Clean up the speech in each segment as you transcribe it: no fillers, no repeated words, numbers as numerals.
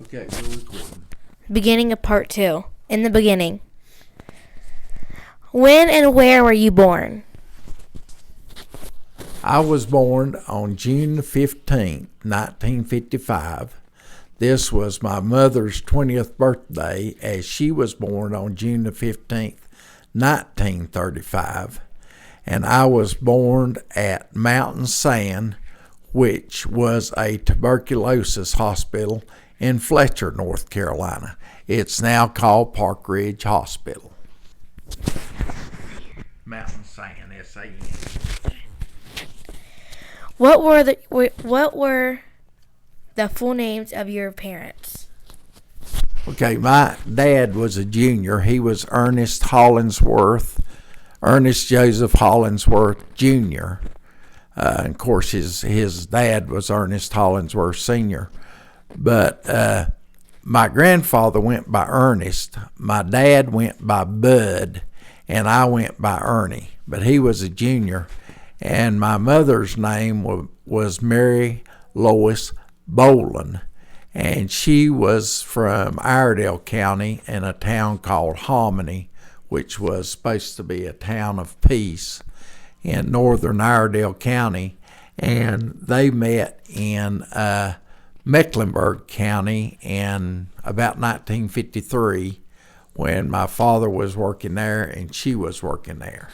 Okay, we're recording. Beginning of part 2. In the beginning. When and where were you born? I was born on June 15th, 1955. This was my mother's 20th birthday, as she was born on June the 15th, 1935. And I was born at Mountain Sand, which was a tuberculosis hospital in Fletcher, North Carolina. It's now called Park Ridge Hospital. Mountain Sand, S-A-N. What were the full names of your parents? Okay, my dad was a junior. He was Ernest Joseph Hollingsworth Jr. Of course, his dad was Ernest Hollingsworth Sr. But my grandfather went by Ernest. My dad went by Bud, and I went by Ernie. But he was a junior. And my mother's name was Mary Lois Boland. And she was from Iredell County in a town called Hominy, which was supposed to be a town of peace in northern Iredell County. And they met in Mecklenburg County in about 1953 when my father was working there and she was working there.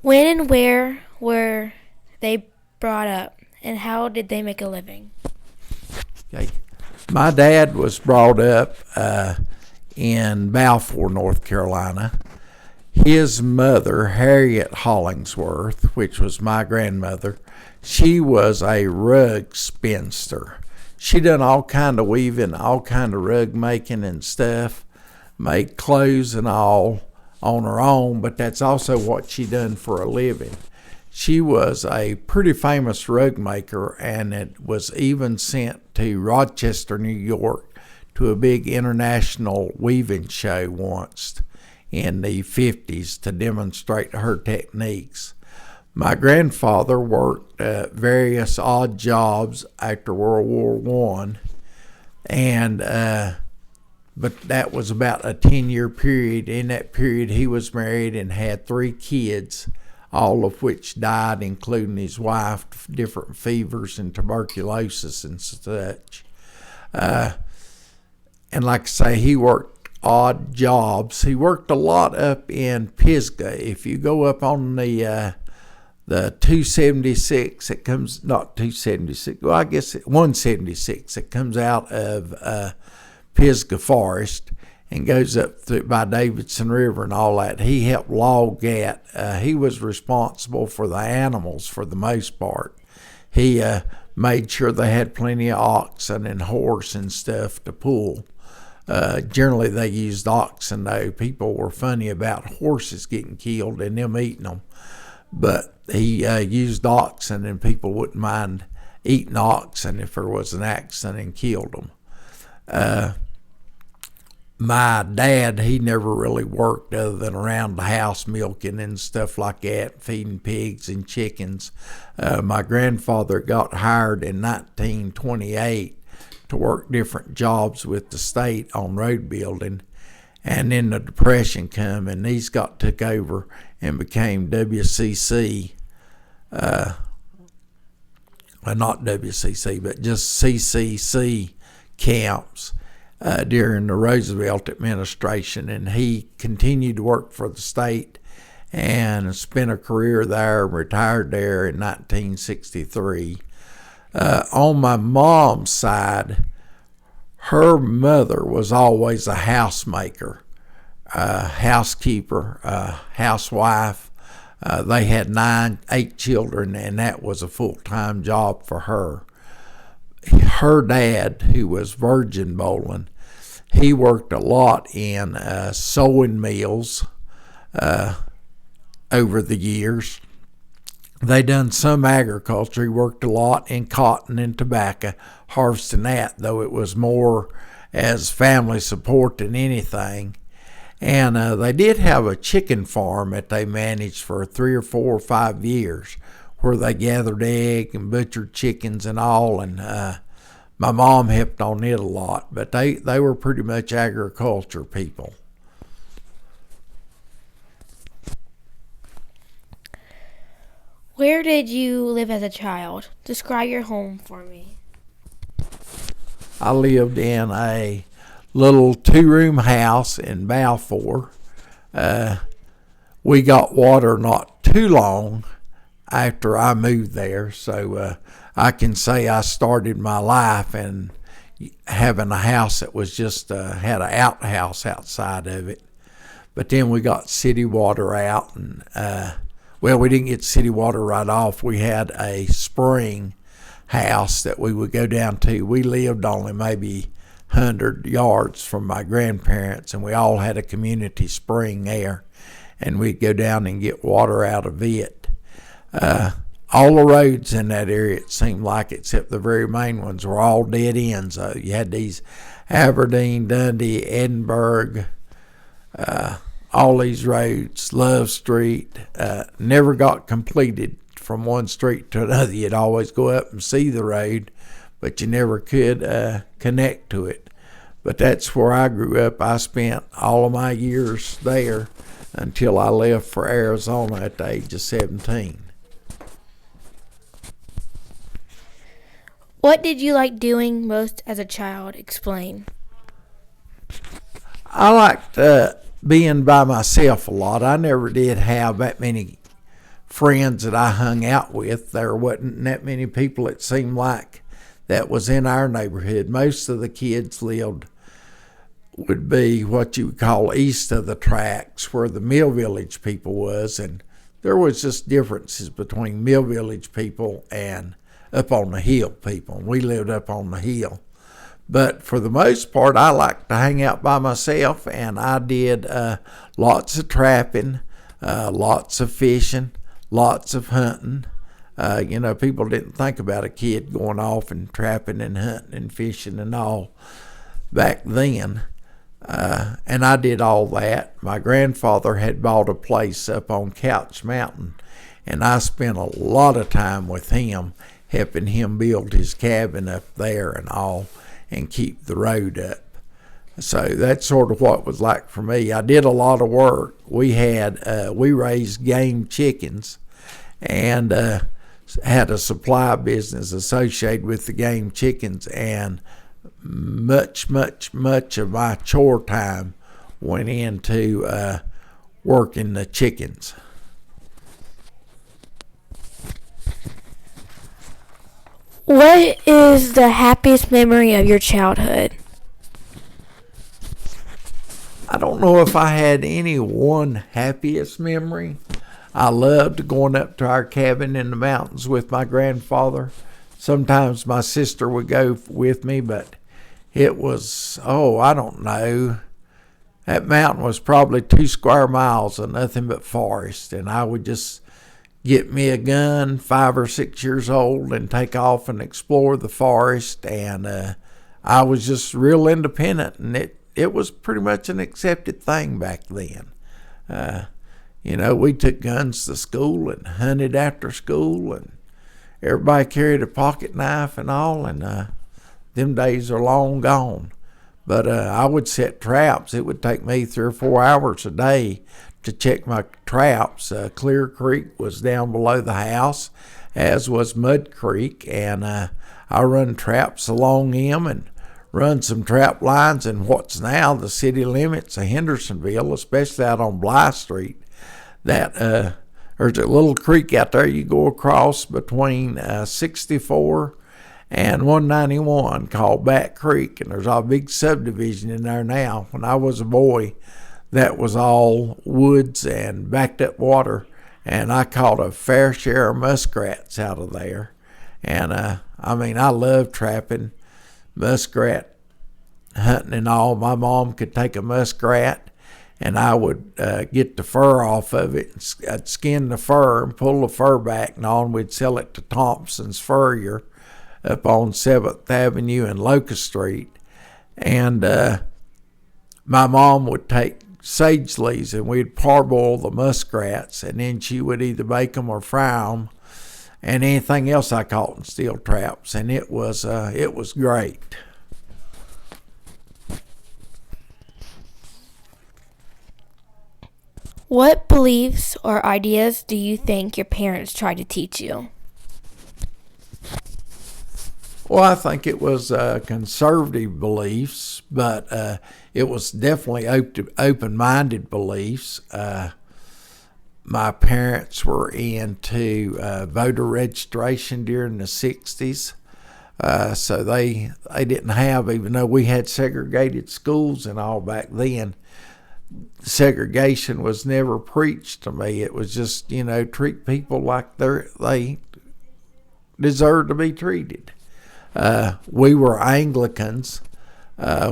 When and where were they brought up, and how did they make a living? Okay. My dad was brought up in Balfour, North Carolina. His mother, Harriet Hollingsworth, which was my grandmother, she was a rug spinster. She done all kind of weaving, all kind of rug making and stuff, made clothes and all on her own, but that's also what she done for a living. She was a pretty famous rug maker, and it was even sent to Rochester, New York, to a big international weaving show once in the 50s to demonstrate her techniques. My grandfather worked various odd jobs after World War I, and but that was about a 10-year period. In that period, he was married and had 3 kids, all of which died, including his wife, different fevers and tuberculosis and such. And like I say, he worked odd jobs. He worked a lot up in Pisgah. If you go up on the 276, it comes, not 276, well, I guess 176, it comes out of Pisgah Forest and goes up through by Davidson River and all that. He helped log that. He was responsible for the animals for the most part. He made sure they had plenty of oxen and horse and stuff to pull. Generally, they used oxen, though. People were funny about horses getting killed and them eating them. But he used oxen, and people wouldn't mind eating oxen if there was an accident and killed them. My dad, he never really worked other than around the house milking and stuff like that, feeding pigs and chickens. My grandfather got hired in 1928 to work different jobs with the state on road building. And then the Depression come, and these took over and became WCC. Not WCC, but just CCC camps during the Roosevelt administration. And he continued to work for the state and spent a career there, retired there in 1963. On my mom's side, her mother was always a housemaker, housekeeper, housewife. They had 8 children, and that was a full-time job for her. Her dad, who was Virgin Boland, he worked a lot in sewing mills over the years. They done some agriculture. He worked a lot in cotton and tobacco, harvesting that, though it was more as family support than anything. And they did have a chicken farm that they managed for 3 or 4 or 5 years, where they gathered egg and butchered chickens and all. And my mom helped on it a lot, but they were pretty much agriculture people. Where did you live as a child? Describe your home for me. I lived in a little 2-room house in Balfour. We got water not too long after I moved there, so I can say I started my life in having a house that was just had an outhouse outside of it. But then we got city water out, and we didn't get city water right off. We had a spring house that we would go down to. We lived only maybe 100 yards from my grandparents, and we all had a community spring there, and we'd go down and get water out of it. All the roads in that area, it seemed like, except the very main ones, were all dead ends. You had these Aberdeen, Dundee, Edinburgh, all these roads, Love Street, never got completed from one street to another. You'd always go up and see the road, but you never could connect to it. But that's where I grew up. I spent all of my years there until I left for Arizona at the age of 17. What did you like doing most as a child? Explain. I liked being by myself a lot. I never did have that many friends that I hung out with. There wasn't that many people, it seemed like, that was in our neighborhood. Most of the kids would be what you would call east of the tracks, where the Mill Village people was, and there was just differences between Mill Village people and up on the hill people. We lived up on the hill. But for the most part, I liked to hang out by myself, and I did lots of trapping, lots of fishing, lots of hunting. People didn't think about a kid going off and trapping and hunting and fishing and all back then. And I did all that. My grandfather had bought a place up on Couch Mountain, and I spent a lot of time with him, helping him build his cabin up there and all, and keep the road up. So that's sort of what it was like for me. I did a lot of work. We raised game chickens, and had a supply business associated with the game chickens, and much of my chore time went into working the chickens. What is the happiest memory of your childhood? I don't know if I had any one happiest memory. I loved going up to our cabin in the mountains with my grandfather. Sometimes my sister would go with me, but it was, I don't know. That mountain was probably 2 square miles of nothing but forest, and I would just get me a gun, 5 or 6 years old, and take off and explore the forest. And I was just real independent, and it was pretty much an accepted thing back then. We took guns to school and hunted after school, and everybody carried a pocket knife and all, and them days are long gone. But I would set traps. It would take me 3 or 4 hours a day to check my traps. Clear Creek was down below the house, as was Mud Creek, and I run traps along them and run some trap lines in what's now the city limits of Hendersonville, especially out on Bly Street. That there's a little creek out there you go across between 64 and 191 called Back Creek, and there's a big subdivision in there now. When I was a boy, that was all woods and backed up water, and I caught a fair share of muskrats out of there. And I love trapping, muskrat hunting and all. My mom could take a muskrat, and I would get the fur off of it. I'd skin the fur and pull the fur back and all, and we'd sell it to Thompson's Furrier up on 7th Avenue and Locust Street. And my mom would take sage leaves, and we'd parboil the muskrats, and then she would either bake them or fry them, and anything else I caught in steel traps, and it was great. What beliefs or ideas do you think your parents tried to teach you? Well, I think it was conservative beliefs, but it was definitely open-minded beliefs. My parents were into voter registration during the 60s. So they didn't have, even though we had segregated schools and all back then, segregation was never preached to me. It was just, treat people like they deserve to be treated. We were Anglicans,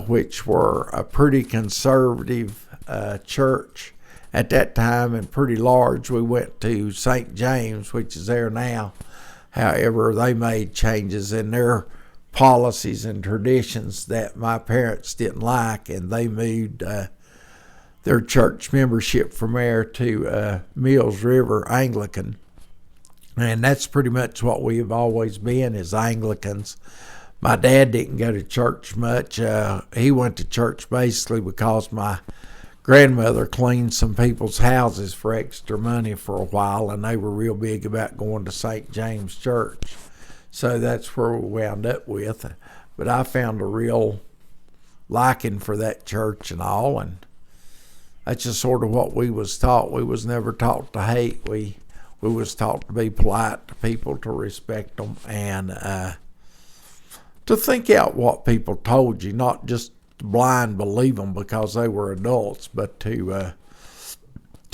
which were a pretty conservative church at that time and pretty large. We went to St. James, which is there now. However, they made changes in their policies and traditions that my parents didn't like, and they moved their church membership from there to Mills River Anglican. And that's pretty much what we have always been, as Anglicans. My dad didn't go to church much. He went to church basically because my grandmother cleaned some people's houses for extra money for a while, and they were real big about going to St. James Church. So that's where we wound up with. But I found a real liking for that church and all, and that's just sort of what we was taught. We was never taught to hate. We was taught to be polite to people, to respect them, and to think out what people told you, not just blind believe them because they were adults, but to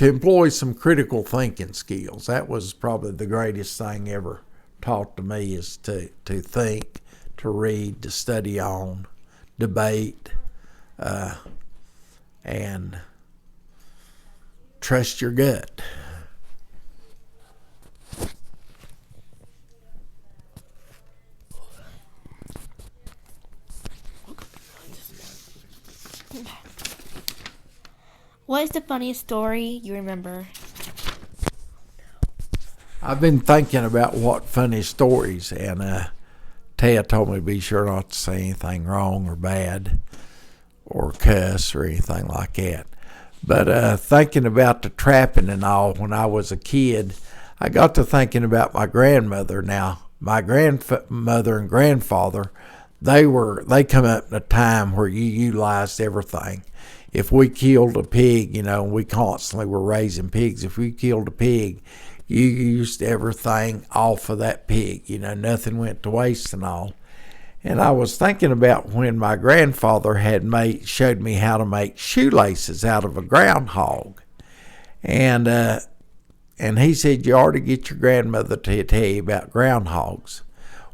employ some critical thinking skills. That was probably the greatest thing ever taught to me, is to think, to read, to study on, debate, and trust your gut. What is the funniest story you remember? I've been thinking about what funny stories, and Ted told me to be sure not to say anything wrong or bad or cuss or anything like that. But thinking about the trapping and all when I was a kid, I got to thinking about my grandmother. Now, my grandmother and grandfather, they come up in a time where you utilized everything. If we killed a pig, and we constantly were raising pigs, if we killed a pig, you used everything off of that pig. Nothing went to waste and all. And I was thinking about when my grandfather showed me how to make shoelaces out of a groundhog. And he said, you ought to get your grandmother to tell you about groundhogs.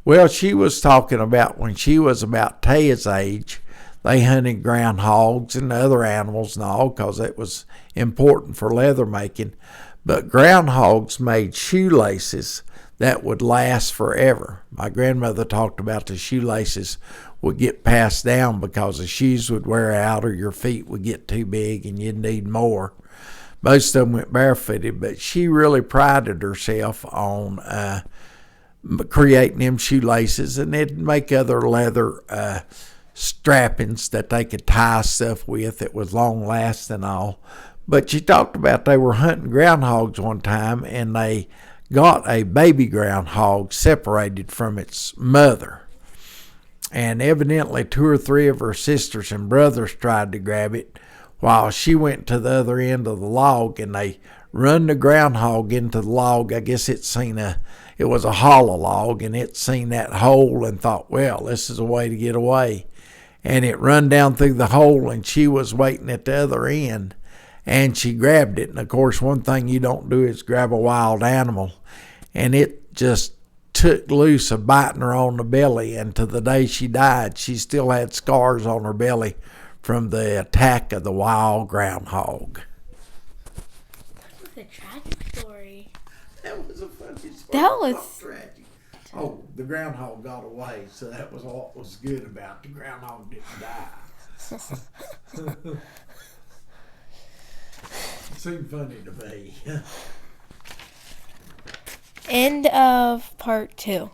Well, she was talking about when she was about Taya's age, they hunted groundhogs and other animals and all because it was important for leather making. But groundhogs made shoelaces that would last forever. My grandmother talked about the shoelaces would get passed down because the shoes would wear out or your feet would get too big and you'd need more. Most of them went barefooted, but she really prided herself on creating them shoelaces, and they'd make other leather strappings that they could tie stuff with that was long lasting and all. But she talked about they were hunting groundhogs one time, and they got a baby groundhog separated from its mother. And evidently 2 or 3 of her sisters and brothers tried to grab it while she went to the other end of the log, and they run the groundhog into the log. I guess it was a hollow log, and it seen that hole and thought, well, this is a way to get away. And it run down through the hole, and she was waiting at the other end, and she grabbed it. And of course, one thing you don't do is grab a wild animal, and it just took loose of biting her on the belly. And to the day she died, she still had scars on her belly from the attack of the wild groundhog. That was a tragic story. That was a funny story. That was tragic. Oh, the groundhog got away, so that was what was good about it. The groundhog didn't die. Seemed funny to me. End of part 2.